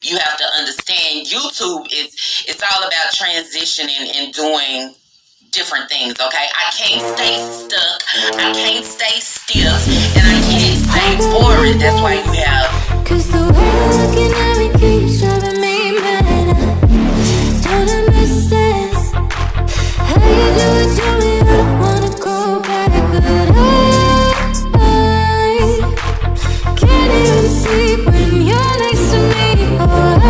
You have to understand YouTube is it's all about transitioning and doing different things, okay? I can't stay stuck, I can't stay stiff, and I can't stay boring. That's why you have. Cause the way you're looking at me keeps driving me mad. Don't understand how you do it to me. I don't wanna go back, but I can't even sleep when you're next to me. Oh, I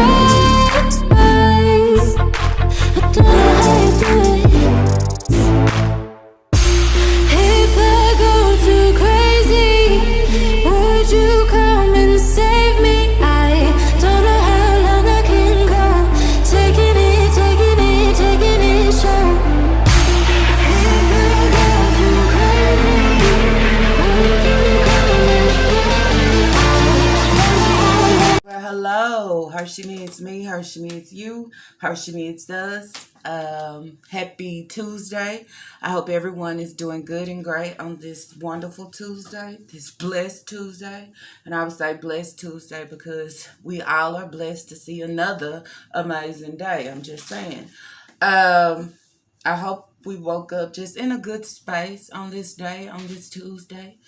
don't know how you do it. If I go too crazy, would you come and save me? I don't know how long I can go, taking it, taking it, taking it slow. If I go too crazy, would you come and save me? Well, hello, HerSheMe, it's me, HerSheMe, it's you, HerSheMe, it's us. Happy Tuesday. I hope everyone is doing good and great on this wonderful Tuesday, this blessed Tuesday. And I would say blessed Tuesday because we all are blessed to see another amazing day. I'm just saying. I hope we woke up just in a good space on this day, on this Tuesday.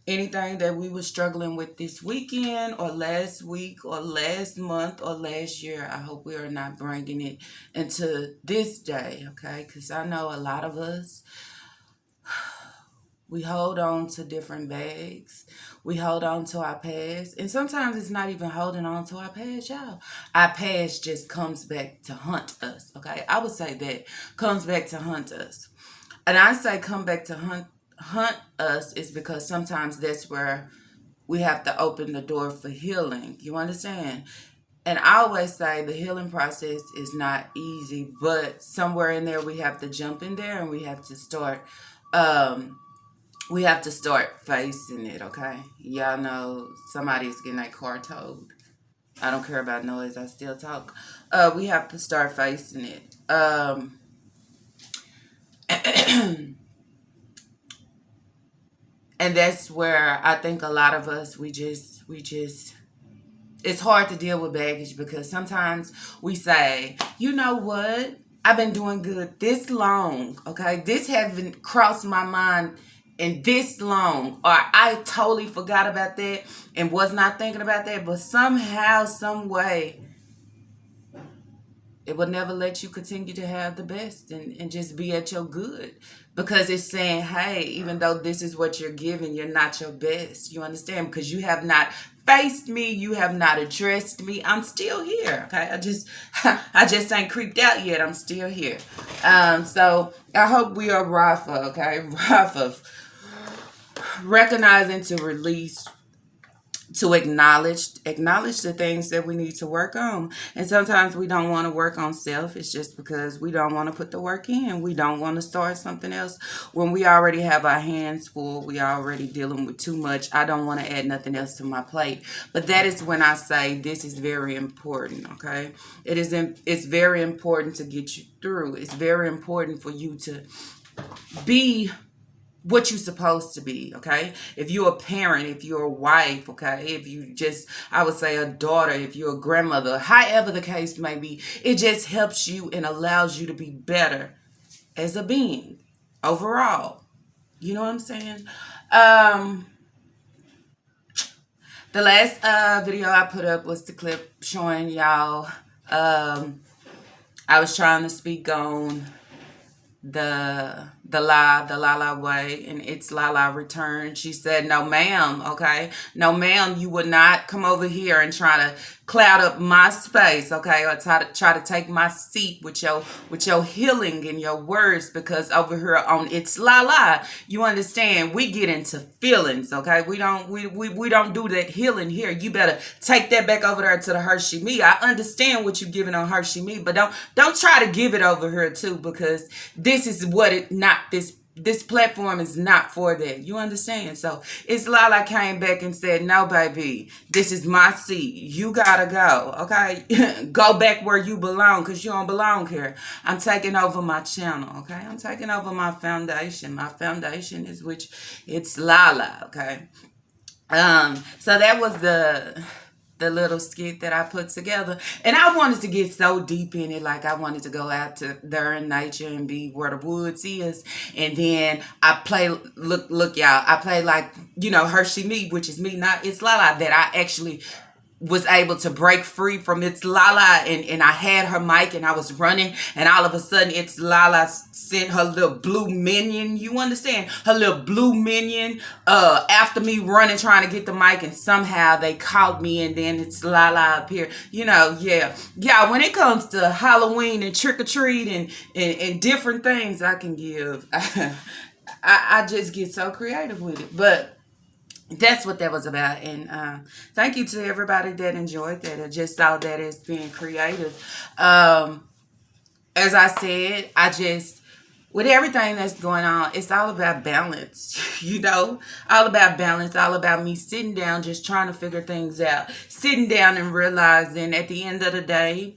Anything that we were struggling with this weekend or last week or last month or last year, I hope we are not bringing it into this day, okay? Because I know a lot of us, we hold on to different bags. We hold on to our past. And sometimes it's not even holding on to our past, y'all. Our past just comes back to hunt us, okay? I would say that comes back to hunt us. And I say come back to hunt us is because sometimes that's where we have to open the door for healing. You understand? And I always say the healing process is not easy, but somewhere in there we have to jump in there and um we have to start facing it, okay? Y'all know somebody's getting their car towed. I don't care about noise, I still talk. We have to start facing it. And that's where I think a lot of us we just it's hard to deal with baggage because sometimes we say, you know what? I've been doing good this long, okay? This hasn't crossed my mind in this long, or I totally forgot about that and was not thinking about that, but somehow, some way, it will never let you continue to have the best and just be at your good because it's saying, hey, even though this is what you're giving, you're not your best. You understand? Because you have not faced me, you have not addressed me. I'm still here. Okay. I just ain't creeped out yet. I'm still here. So I hope we are Rafa, okay? Rafa, recognizing to release, to acknowledge the things that we need to work on. And sometimes we don't want to work on self. It's just because we don't want to put the work in. We don't want to start something else when we already have our hands full. We already dealing with too much. I don't want to add nothing else to my plate. But that is when I say this is very important. Okay, it's very important to get you through. It's very important for you to be what you're supposed to be, okay? If you're a parent, if you're a wife, okay? If you just, I would say a daughter, if you're a grandmother, however the case may be, it just helps you and allows you to be better as a being overall. You know what I'm saying? Um, the last video I put up was the clip showing y'all. I was trying to speak on the Lala way, and it's Lala return. She said, no ma'am, okay? No ma'am, you would not come over here and try to cloud up my space, okay? Or try to take my seat with your healing and your words, because over here on It's Lala, you understand, we get into feelings, okay? We don't do that healing here. You better take that back over there to the HerSheMe. I understand what you're giving on HerSheMe, but don't try to give it over here too, because this is what it not this platform is not for that. You understand? So it's Lala came back and said, no, baby, this is my seat. You gotta go. Okay? Go back where you belong, because you don't belong here. I'm taking over my channel. Okay? I'm taking over my foundation. My foundation is which it's Lala. Okay? So that was the little skit that I put together. And I wanted to get so deep in it, like I wanted to go out to there in nature and be where the woods is. And then I play, look, y'all, I play like, HerSheMe, which is me, not it's Lala, that I actually was able to break free from It's Lala, and I had her mic and I was running, and all of a sudden It's Lala sent her little blue minion, you understand, her little blue minion after me running trying to get the mic, and somehow they caught me, and then It's Lala appeared. Yeah, when it comes to Halloween and trick-or-treat and different things I can give, I just get so creative with it. But that's what that was about. And thank you to everybody that enjoyed that. I just saw that as being creative. As I said, with everything that's going on, it's all about balance, all about balance, all about me sitting down, just trying to figure things out, sitting down and realizing at the end of the day,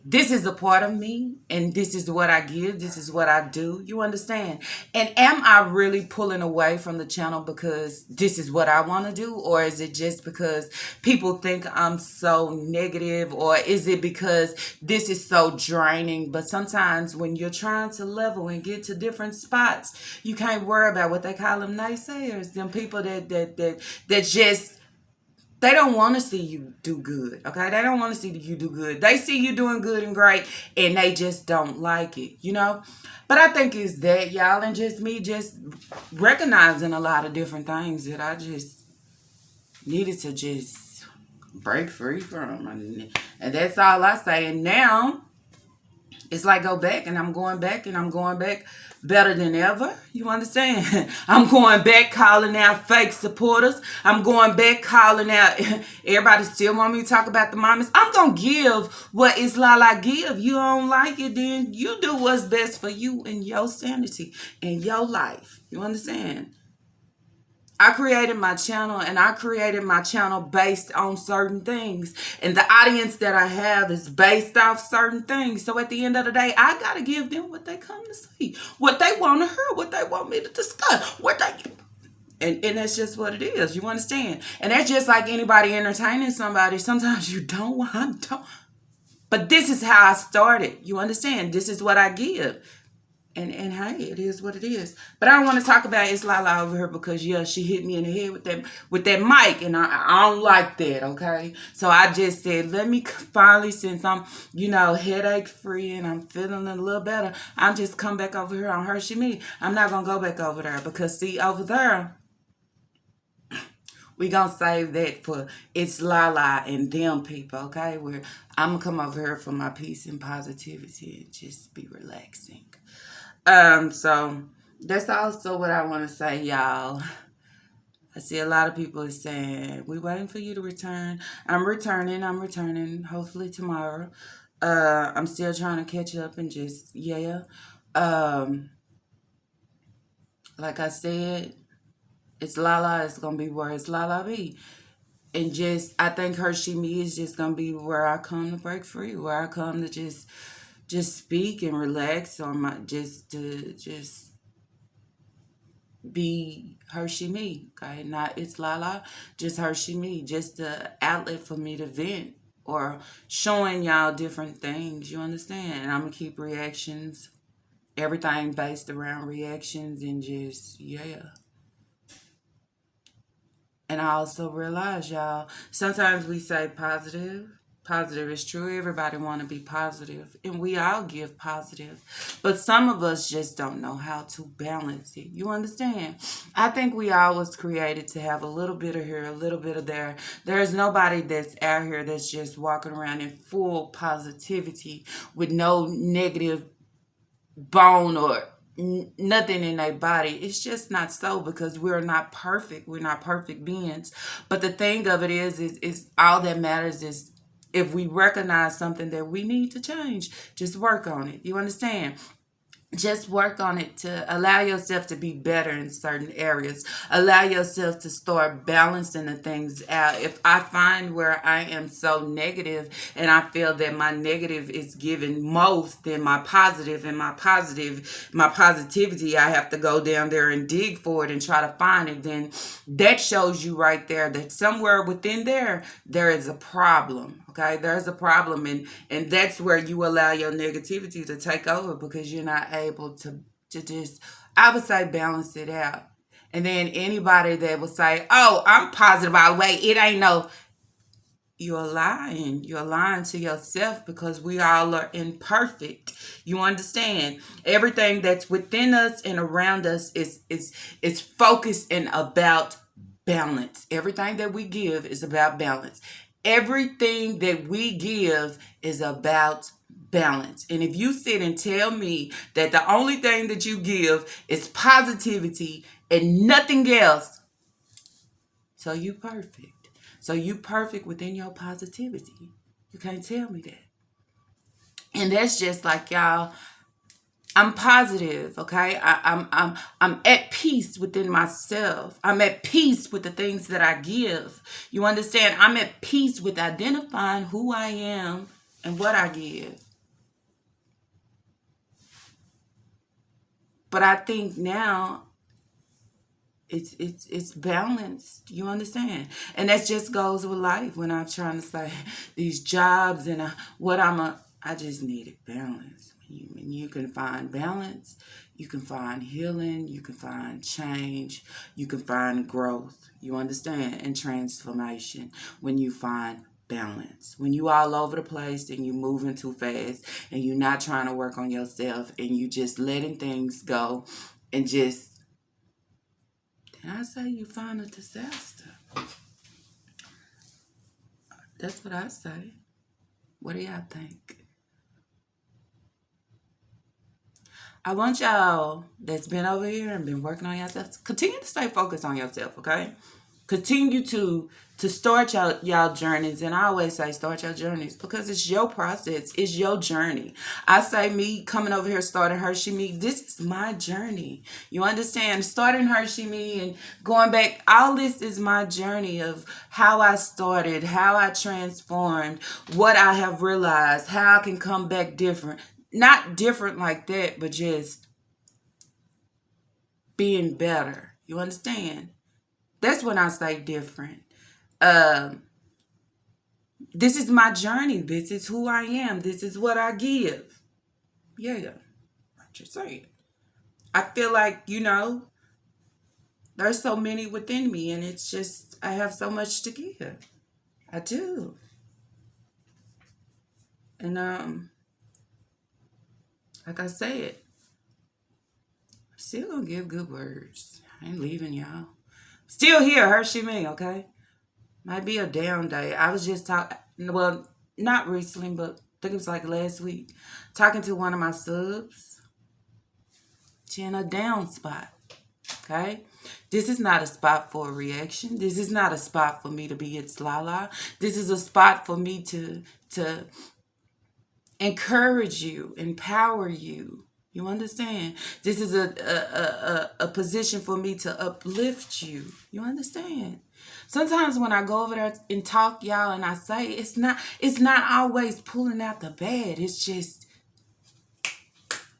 this is a part of me, and this is what I give, this is what I do, you understand? And am I really pulling away from the channel because this is what I want to do, or is it just because people think I'm so negative, or is it because this is so draining? But sometimes when you're trying to level and get to different spots, you can't worry about what they call them naysayers, them people that just, they don't want to see you do good, okay? They don't want to see you do good. They see you doing good and great, and they just don't like it. But I think it's that, y'all, and just me just recognizing a lot of different things that I just needed to just break free from. And that's all I say. And now it's like go back, and I'm going back, and I'm going back better than ever. You understand? I'm going back calling out fake supporters. I'm going back calling out everybody still want me to talk about the mamas. I'm going to give what It's Lala give. You don't like it, then you do what's best for you and your sanity and your life. You understand? I created my channel, and I created my channel based on certain things. And the audience that I have is based off certain things. So at the end of the day, I got to give them what they come to see, what they want to hear, what they want me to discuss, and that's just what it is. You understand? And that's just like anybody entertaining somebody. Sometimes you don't want to. But this is how I started. You understand? This is what I give. And hey, it is what it is. But I don't want to talk about It's Lala over here because, yeah, she hit me in the head with that mic, and I don't like that, okay? So I just said, let me finally, since I'm, headache free and I'm feeling a little better, I'll just come back over here on HerSheMe. I'm not going to go back over there because, see, over there, we going to save that for It's Lala and them people, okay? Where I'm going to come over here for my peace and positivity and just be relaxing. So that's also what I want to say, y'all. I see a lot of people are saying, we waiting for you to return. I'm returning, hopefully tomorrow. I'm still trying to catch up and just, yeah. Like I said, It's Lala is going to be where It's Lala be. And I think HerSheMe is just going to be where I come to break free, where I come to just speak and relax on my, just be HerSheMe, okay? Not It's Lala, just HerSheMe, just the outlet for me to vent or showing y'all different things, you understand? And I'm gonna keep reactions, everything based around reactions, and just, yeah. And I also realize, y'all, sometimes we say positive. Positive is true. Everybody want to be positive, and we all give positive. But some of us just don't know how to balance it. You understand? I think we all was created to have a little bit of here, a little bit of there. There's nobody that's out here that's just walking around in full positivity with no negative bone or nothing in their body. It's just not so, because we're not perfect. We're not perfect beings. But the thing of it is all that matters is if we recognize something that we need to change, just work on it. You understand? just work on it to allow yourself to be better in certain areas. Allow yourself to start balancing the things out. If I find where I am so negative and I feel that my negative is giving most than my positive, and my positivity, I have to go down there and dig for it and try to find it, then that shows you right there that somewhere within there is a problem. Okay, there's a problem, and that's where you allow your negativity to take over because you're not able to just, I would say, balance it out. And then anybody that will say, "Oh, I'm positive all the way," it ain't no. You're lying. You're lying to yourself because we all are imperfect. You understand? Everything that's within us and around us is focused and about balance. Everything that we give is about balance. Everything that we give is about balance. And if you sit and tell me that the only thing that you give is positivity and nothing else, so you perfect. So you perfect within your positivity. You can't tell me that. And that's just like, y'all, I'm positive, okay? I'm at peace within myself. I'm at peace with the things that I give. You understand? I'm at peace with identifying who I am and what I give. But I think now it's balanced. You understand? And that just goes with life. When I'm trying to say these jobs and I just needed balance. When you can find balance, you can find healing, you can find change, you can find growth. You understand? And transformation when you find balance. When you all over the place and you moving too fast and you're not trying to work on yourself and you just letting things go and just, and I say you find a disaster. That's what I say. What do y'all think? I want y'all that's been over here and been working on yourself, continue to stay focused on yourself, okay? Continue to start y'all journeys. And I always say start your journeys because it's your process. It's your journey. I say me coming over here starting HerSheMe, this is my journey. You understand? Starting HerSheMe and going back, all this is my journey of how I started, how I transformed, what I have realized, how I can come back different. Not different like that, but just being better. You understand? That's when I say different. Um, this is my journey. This is who I am. This is what I give. Yeah, I'm just saying. I feel like, there's so many within me, and it's just, I have so much to give. I do. And like I said, I'm still gonna give good words. I ain't leaving y'all. Still here, HerSheMe, okay? Might be a down day. I was just talking, well, not recently, but I think it was like last week, talking to one of my subs. She in a down spot. Okay? This is not a spot for a reaction. This is not a spot for me to be its la. This is a spot for me to encourage you, empower you. You understand? This is a position for me to uplift you. You understand? Sometimes when I go over there and talk, y'all, and I say it's not always pulling out the bad. It's just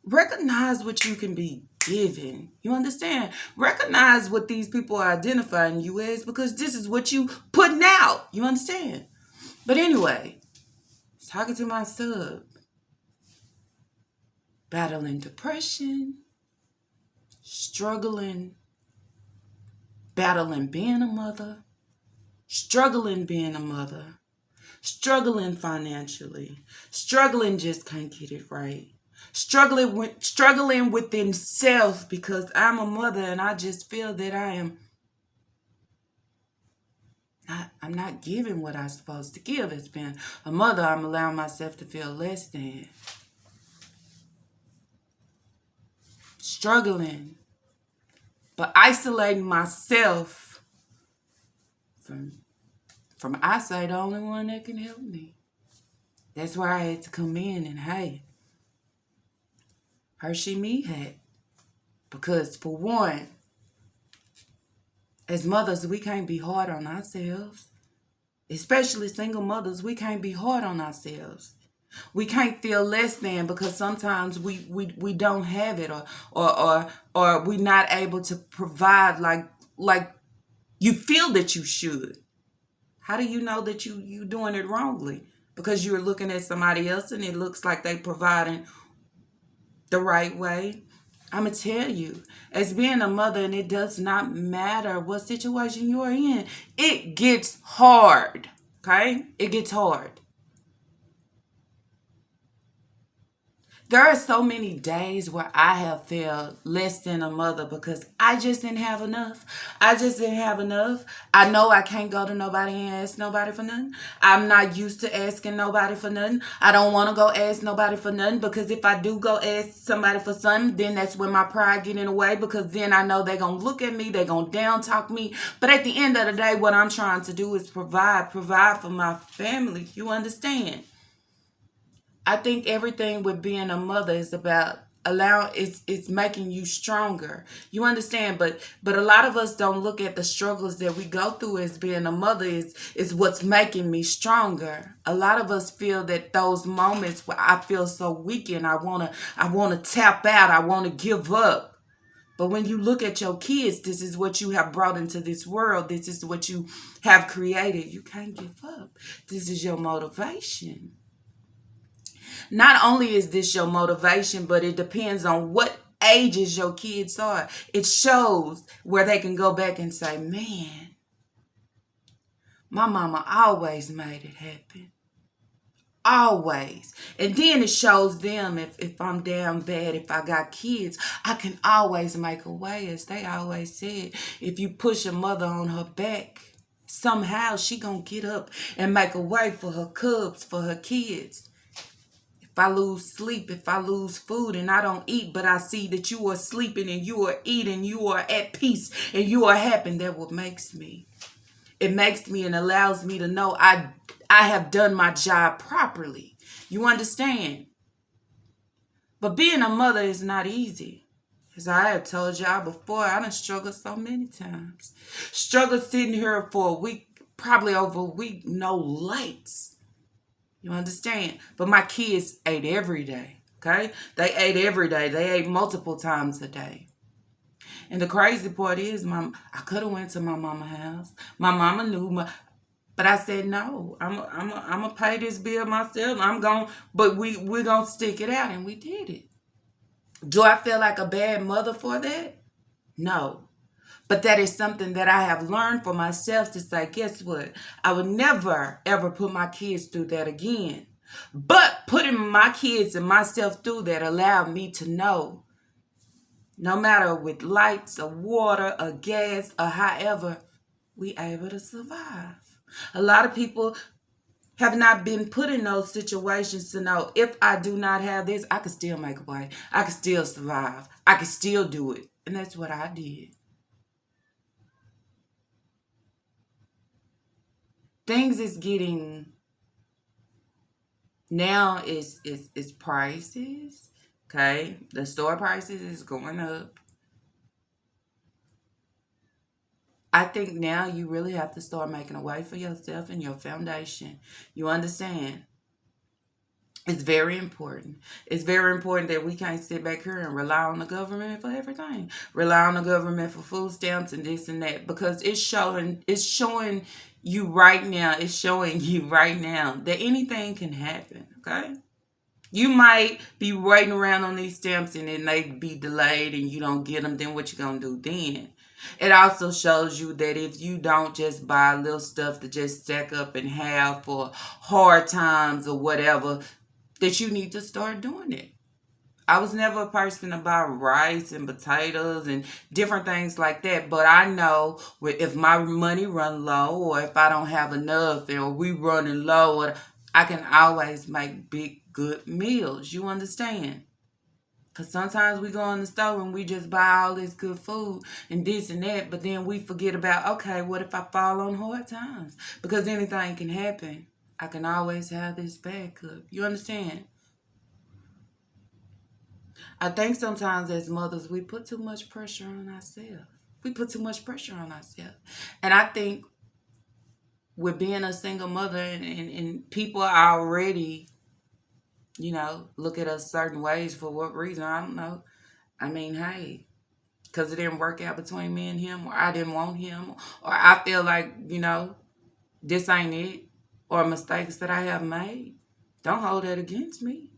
recognize what you can be given. You understand? Recognize what these people are identifying you as because this is what you putting out. You understand? But anyway, talking to my sub, battling depression, struggling, battling being a mother, struggling being a mother, struggling financially, struggling just can't get it right. Struggling within self because I'm a mother and I just feel that I'm not giving what I'm supposed to give. As being a mother, I'm allowing myself to feel less than. Struggling, but isolating myself from I say the only one that can help me. That's why I had to come in and hey, HerSheMe hat. Because for one, as mothers, we can't be hard on ourselves. Especially single mothers, we can't be hard on ourselves. We can't feel less than because sometimes we don't have it, or or we're not able to provide like you feel that you should. How do you know that you doing it wrongly? Because you're looking at somebody else and it looks like they providing the right way. I'm gonna tell you, as being a mother, and it does not matter what situation you're in, it gets hard. Okay, it gets hard. There are so many days where I have felt less than a mother because I just didn't have enough. I just didn't have enough. I know I can't go to nobody and ask nobody for nothing. I'm not used to asking nobody for nothing. I don't want to go ask nobody for nothing because if I do go ask somebody for something, then that's when my pride get in the way because then I know they're going to look at me, they're going to down talk me. But at the end of the day, what I'm trying to do is provide for my family. You understand? I think everything with being a mother is about allow it's making you stronger. You understand? But a lot of us don't look at the struggles that we go through as being a mother is what's making me stronger. A lot of us feel that those moments where I feel so weak and I wanna tap out, I wanna give up. But when you look at your kids, this is what you have brought into this world. This is what you have created. You can't give up. This is your motivation. Not only is this your motivation, but it depends on what ages your kids are. It shows where they can go back and say, man, my mama always made it happen. Always. And then it shows them if I'm down bad, if I got kids, I can always make a way. As they always said, if you push a mother on her back, somehow she gonna get up and make a way for her cubs, for her kids. If I lose sleep, if I lose food and I don't eat, but I see that you are sleeping and you are eating, you are at peace and you are happy, that what makes me. It makes me and allows me to know I have done my job properly. You understand? But being a mother is not easy. As I have told y'all before, I done struggled so many times. Struggled sitting here for a week, probably over a week, no lights. You understand? But my kids ate every day. Okay? They ate every day. They ate multiple times a day. And the crazy part is, I could have went to my mama's house. My mama knew but I said no. I'm gonna pay this bill myself. But we're gonna stick it out, and we did it. Do I feel like a bad mother for that? No. But that is something that I have learned for myself to say, guess what? I would never, ever put my kids through that again. But putting my kids and myself through that allowed me to know no matter with lights or water or gas or however, we able to survive. A lot of people have not been put in those situations to know if I do not have this, I can still make a way. I can still survive. I can still do it. And that's what I did. Things is getting now is prices. Okay. The store prices is going up. I think now you really have to start making a way for yourself and your foundation. You understand? It's very important. It's very important that we can't sit back here and rely on the government for everything. Rely on the government for food stamps and this and that because it's showing you right now. It's showing you right now that anything can happen. Okay. You might be waiting around on these stamps and then they be delayed and you don't get them. Then what you gonna do then? It also shows you that if you don't just buy little stuff to just stack up and have for hard times or whatever, that you need to start doing it. I was never a person about rice and potatoes and different things like that. But I know if my money run low or if I don't have enough or we running low, I can always make big good meals. You understand? Because sometimes we go in the store and we just buy all this good food and this and that. But then we forget about, okay, what if I fall on hard times? Because anything can happen. I can always have this backup. You understand? I think sometimes as mothers, we put too much pressure on ourselves. We put too much pressure on ourselves. And I think with being a single mother and people are already, look at us certain ways for what reason, I don't know. I mean, hey, because it didn't work out between me and him, or I didn't want him, or I feel like, this ain't it, or mistakes that I have made. Don't hold that against me.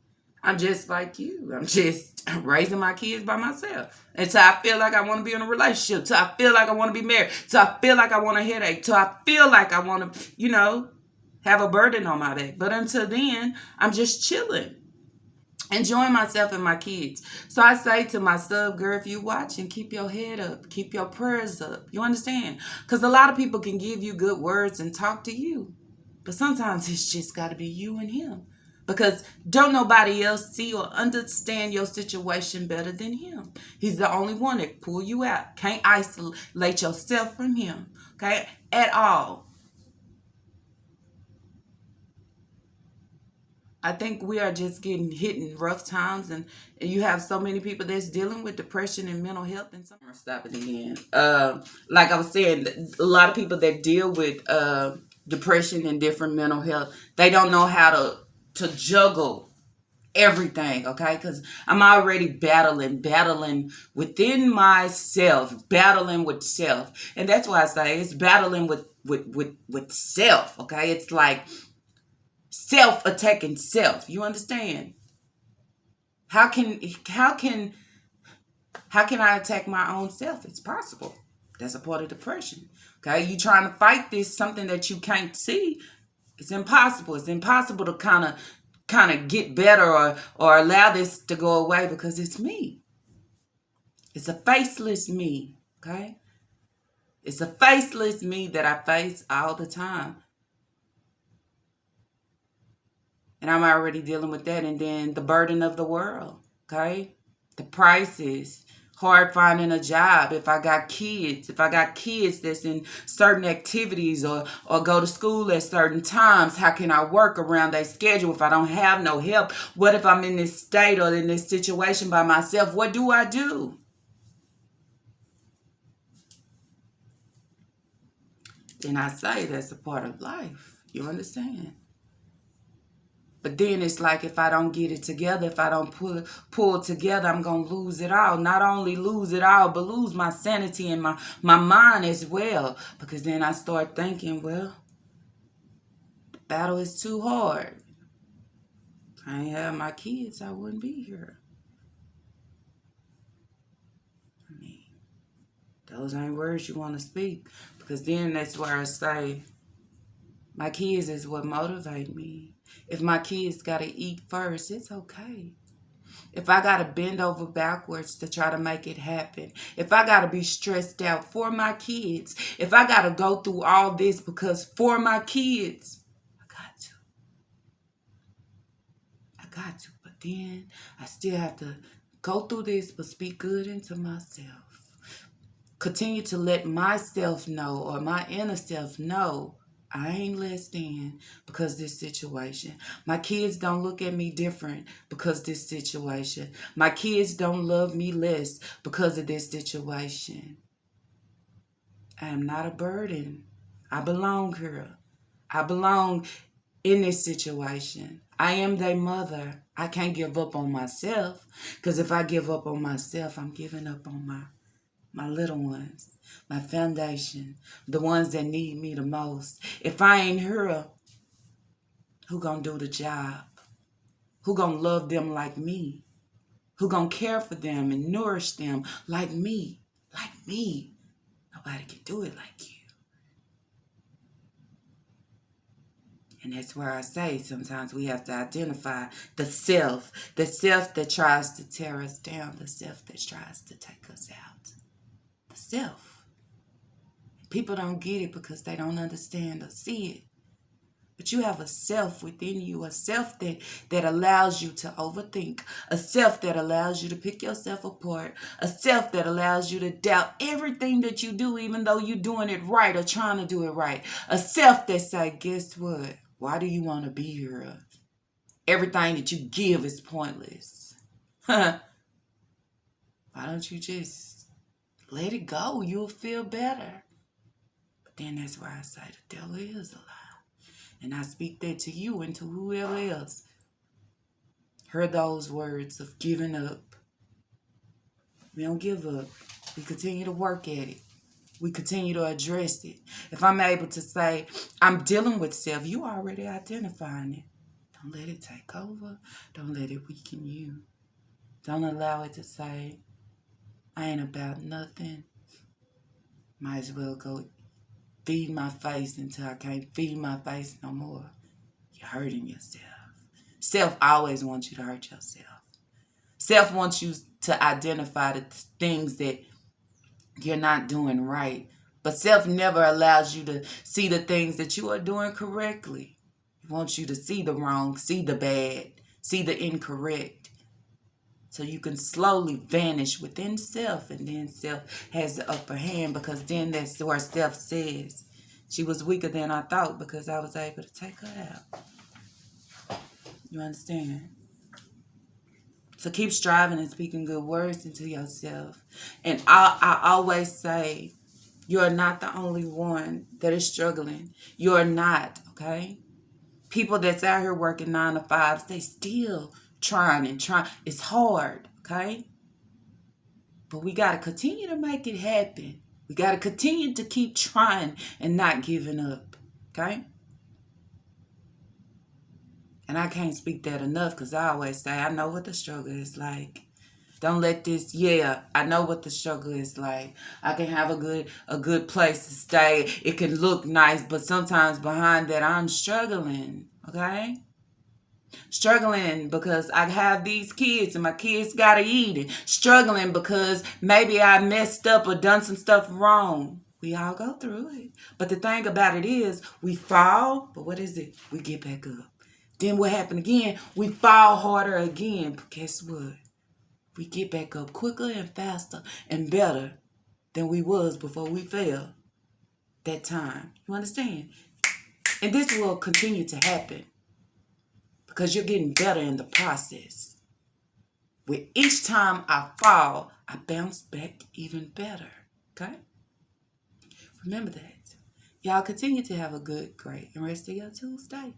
I'm just like you. I'm just raising my kids by myself. Until I feel like I want to be in a relationship. Till I feel like I want to be married. Till I feel like I want a headache. Till I feel like I want to, have a burden on my back. But until then, I'm just chilling, enjoying myself and my kids. So I say to my sub girl, if you watching, keep your head up, keep your prayers up. You understand? Because a lot of people can give you good words and talk to you, but sometimes it's just got to be you and him. Because don't nobody else see or understand your situation better than him. He's the only one that pull you out. Can't isolate yourself from him, okay, at all. I think we are just getting hit in rough times, and you have so many people that's dealing with depression and mental health. And some stop it again. Like I was saying, a lot of people that deal with depression and different mental health, they don't know how to juggle everything. Okay, because I'm already battling within myself, battling with self, and that's why I say it's battling with self. Okay, it's like self attacking self. You understand? How can how can how can I attack my own self? It's possible. That's a part of depression. Okay, you trying to fight this something that you can't see. It's impossible. It's impossible to kind of get better or allow this to go away because it's me. It's a faceless me. Okay, it's a faceless me that I face all the time. And I'm already dealing with that. And then the burden of the world, okay? The prices, hard finding a job. If I got kids that's in certain activities or go to school at certain times, how can I work around their schedule if I don't have no help? What if I'm in this state or in this situation by myself? What do I do? Then I say that's a part of life. You understand? But then it's like if I don't get it together, if I don't pull together, I'm gonna lose it all. Not only lose it all, but lose my sanity and my mind as well. Because then I start thinking, well, the battle is too hard. If I ain't have my kids, I wouldn't be here. I mean, those ain't words you want to speak. Because then that's where I say, my kids is what motivate me. If my kids gotta eat first, it's okay. If I got to bend over backwards to try to make it happen, if I got to be stressed out for my kids, if I got to go through all this because for my kids, I got to. I got to. But then I still have to go through this, but speak good into myself. Continue to let myself know or my inner self know I ain't less than because this situation. My kids don't look at me different because this situation. My kids don't love me less because of this situation. I am not a burden. I belong here. I belong in this situation. I am their mother. I can't give up on myself because if I give up on myself, I'm giving up on my little ones, my foundation, the ones that need me the most. If I ain't here, who gonna do the job? Who gonna love them like me? Who gonna care for them and nourish them like me? Like me. Nobody can do it like you. And that's where I say sometimes we have to identify the self that tries to tear us down, the self that tries to take us out. The self. People don't get it because they don't understand or see it. But you have a self within you, a self that allows you to overthink, a self that allows you to pick yourself apart, a self that allows you to doubt everything that you do, even though you're doing it right or trying to do it right. A self that say, guess what? Why do you want to be here? Everything that you give is pointless. Why don't you just let it go? You'll feel better. But then that's why I say the devil is a lie. And I speak that to you and to whoever else heard those words of giving up. We don't give up. We continue to work at it. We continue to address it. If I'm able to say, I'm dealing with self, you already identifying it. Don't let it take over. Don't let it weaken you. Don't allow it to say, I ain't about nothing. Might as well go feed my face until I can't feed my face no more. You're hurting yourself. Self always wants you to hurt yourself. Self wants you to identify the things that you're not doing right. But self never allows you to see the things that you are doing correctly. It wants you to see the wrong, see the bad, see the incorrect. So you can slowly vanish within self, and then self has the upper hand, because then that's where self says, she was weaker than I thought because I was able to take her out. You understand? So keep striving and speaking good words into yourself. And I always say, you're not the only one that is struggling. You're not, okay? People that's out here working 9 to 5s, they still trying and trying. It's hard, okay? But we got to continue to make it happen. We got to continue to keep trying and not giving up, okay? And I can't speak that enough, because I always say, I know what the struggle is like. Don't let this, I know what the struggle is like. I can have a good place to stay. It can look nice, but sometimes behind that, I'm struggling, okay? Struggling because I have these kids and my kids gotta eat it. Struggling because maybe I messed up or done some stuff wrong. We all go through it. But the thing about it is, we fall, but what is it? We get back up. Then what happened again? We fall harder again. But guess what? We get back up quicker and faster and better than we was before we fell that time. You understand? And this will continue to happen because you're getting better in the process. With each time I fall, I bounce back even better. Okay? Remember that. Y'all continue to have a good, great, and rest of your Tuesday.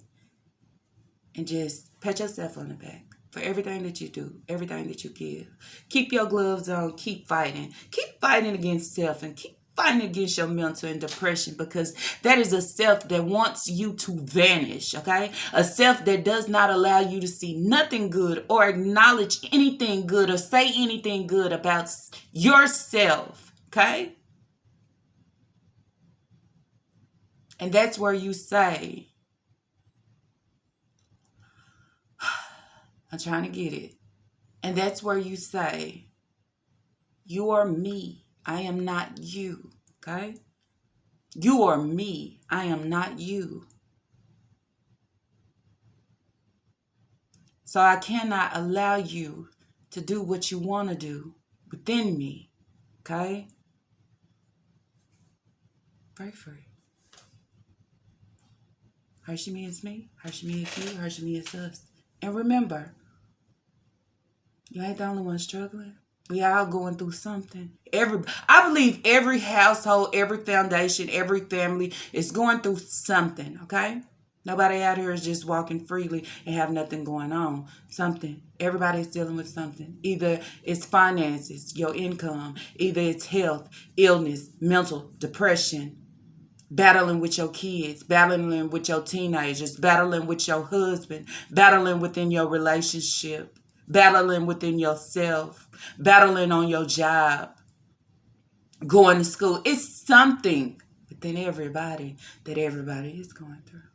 And just pat yourself on the back for everything that you do, everything that you give. Keep your gloves on. Keep fighting. Keep fighting against self, and keep fighting against your mental and depression, because that is a self that wants you to vanish, okay? A self that does not allow you to see nothing good or acknowledge anything good or say anything good about yourself, okay? And that's where you say, I'm trying to get it. And that's where you say, you are me. I am not you. Okay? You are me. I am not you. So I cannot allow you to do what you want to do within me. Okay? Break free. HerSheMe is me. HerSheMe is you. HerSheMe is us. And remember, you ain't the only one struggling. We all going through something. I believe every household, every foundation, every family is going through something, okay? Nobody out here is just walking freely and have nothing going on. Something. Everybody's dealing with something. Either it's finances, your income. Either it's health, illness, mental, depression. Battling with your kids, battling with your teenagers, battling with your husband, battling within your relationship, battling within yourself, battling on your job, going to school. It's something within everybody that everybody is going through.